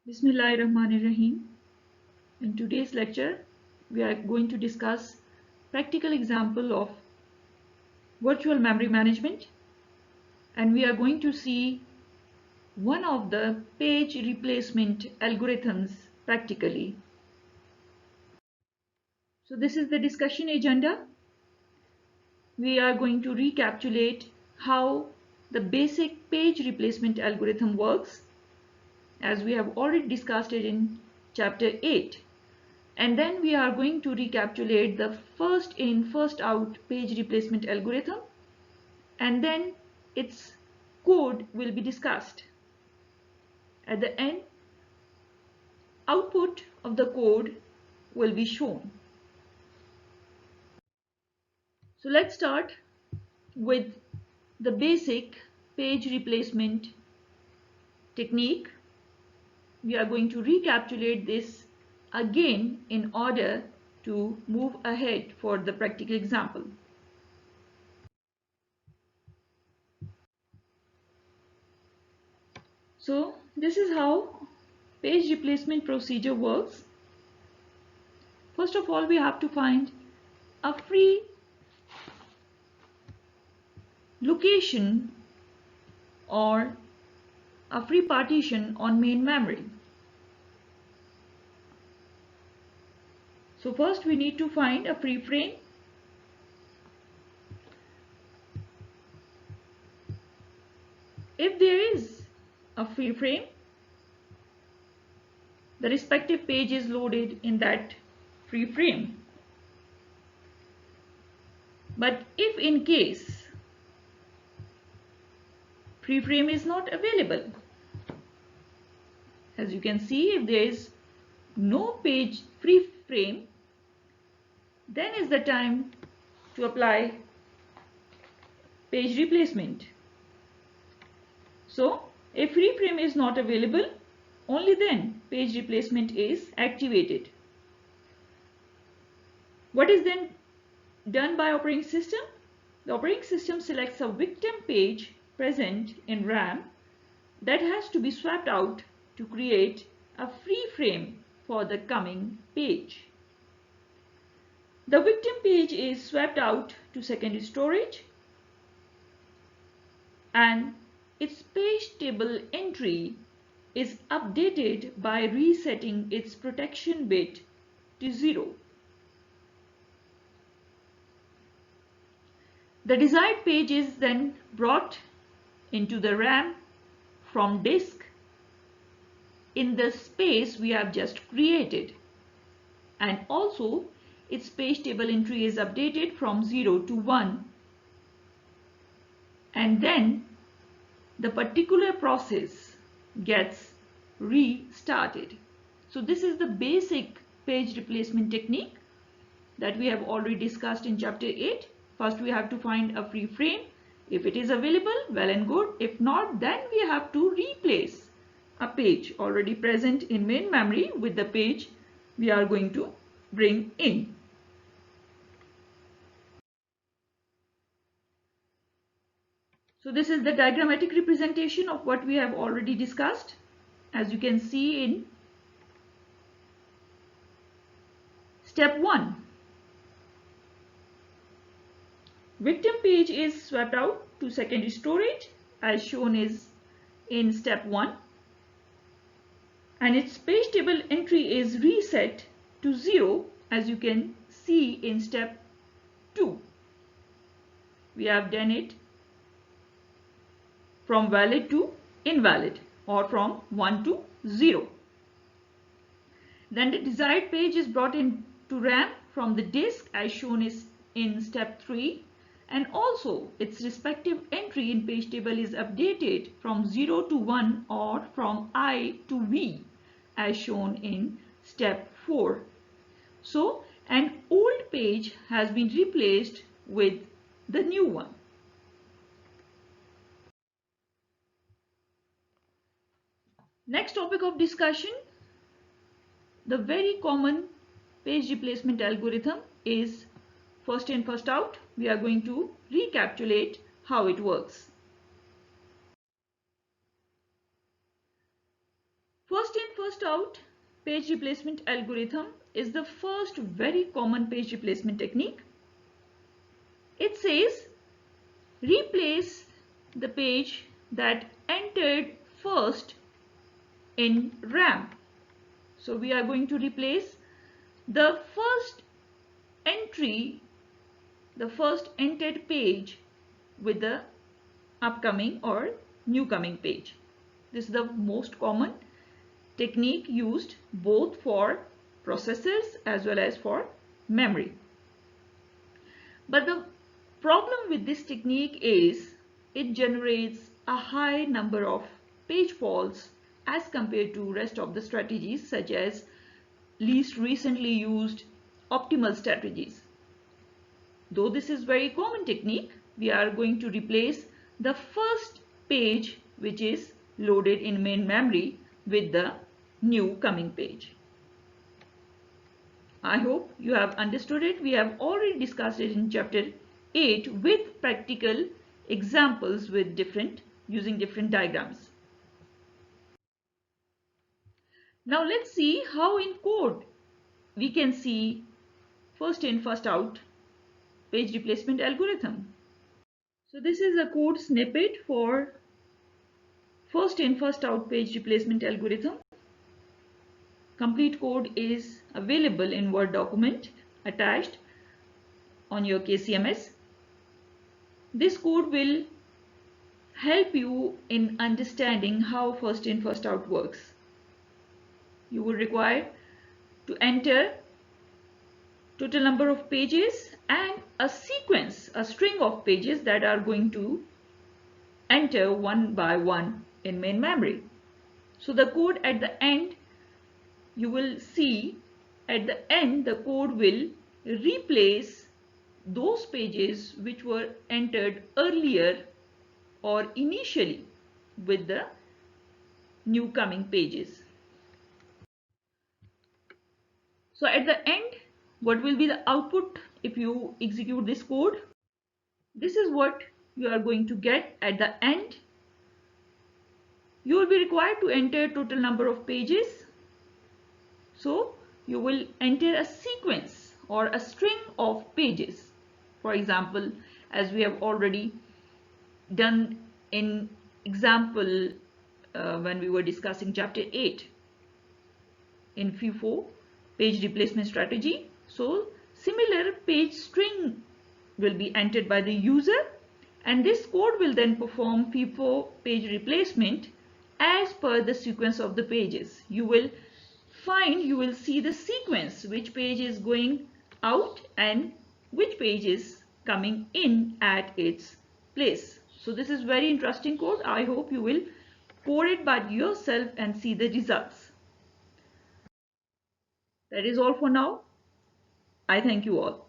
Bismillahirrahmanirrahim. In today's lecture, we are going to discuss practical example of virtual memory management, and we are going to see one of the page replacement algorithms practically. So this is the discussion agenda. We are going to recapitulate how the basic page replacement algorithm works, as we have already discussed it in chapter 8. And then we are going to recapitulate the first in, first out page replacement algorithm, and then its code will be discussed. At the end, output of the code will be shown. So let's start with the basic page replacement technique. We are going to recapitulate this again in order to move ahead for the practical example. So this is how page replacement procedure works. First of all, we have to find a free location or a free partition on main memory. So first we need to find a free frame. If there is a free frame, the respective page is loaded in that free frame. But if in case free frame is not available, as you can see, if there is no page free frame, then is the time to apply page replacement. So if free frame is not available, only then page replacement is activated. What is then done by operating system? The operating system selects a victim page present in RAM that has to be swapped out to create a free frame for the coming page. The victim page is swapped out to secondary storage, and its page table entry is updated by resetting its protection bit to 0. The desired page is then brought into the RAM from disk in the space we have just created, and also its page table entry is updated from 0 to 1, and then the particular process gets restarted. So this is the basic page replacement technique that we have already discussed in chapter 8. First we have to find a free frame. If it is available, well and good. If not, then we have to replace a page already present in main memory with the page we are going to bring in. So this is the diagrammatic representation of what we have already discussed. As you can see in step 1, victim page is swapped out to secondary storage as shown is in step 1, and its page table entry is reset to 0 as you can see in step 2. We have done it from valid to invalid, or from 1 to 0. Then the desired page is brought into RAM from the disk as shown is in step 3, and also its respective entry in page table is updated from 0 to 1 or from I to V as shown in step 4. So an old page has been replaced with the new one. Next topic of discussion, the very common page replacement algorithm is first in, first out. We are going to recapitulate how it works. First in, first out page replacement algorithm is the first very common page replacement technique. It says replace the page that entered first in RAM. So we are going to replace the first entry, the first entered page with the upcoming or new coming page. This is the most common technique used both for processors as well as for memory. But the problem with this technique is it generates a high number of page faults as compared to rest of the strategies such as least recently used optimal strategies. Though this is very common technique, we are going to replace the first page which is loaded in main memory with the new coming page. I hope you have understood it. We have already discussed it in chapter 8 with practical examples with using different diagrams. Now let's see how in code we can see first in first out page replacement algorithm. So this is a code snippet for first in first out page replacement algorithm. Complete code is available in Word document attached on your KCMS. This code will help you in understanding how first in first out works. You will require to enter total number of pages and a sequence, a string of pages that are going to enter one by one in main memory. So the code at the end, you will see at the end the code will replace those pages which were entered earlier or initially with the new coming pages. So at the end, what will be the output if you execute this code? This is what you are going to get at the end. You will be required to enter total number of pages. So you will enter a sequence or a string of pages. For example, as we have already done in example when we were discussing chapter 8 in FIFO page replacement strategy. So similar page string will be entered by the user, and this code will then perform FIFO page replacement as per the sequence of the pages. You will see the sequence, which page is going out and which page is coming in at its place. So this is very interesting code. I hope you will code it by yourself and see the results. That is all for now. I thank you all.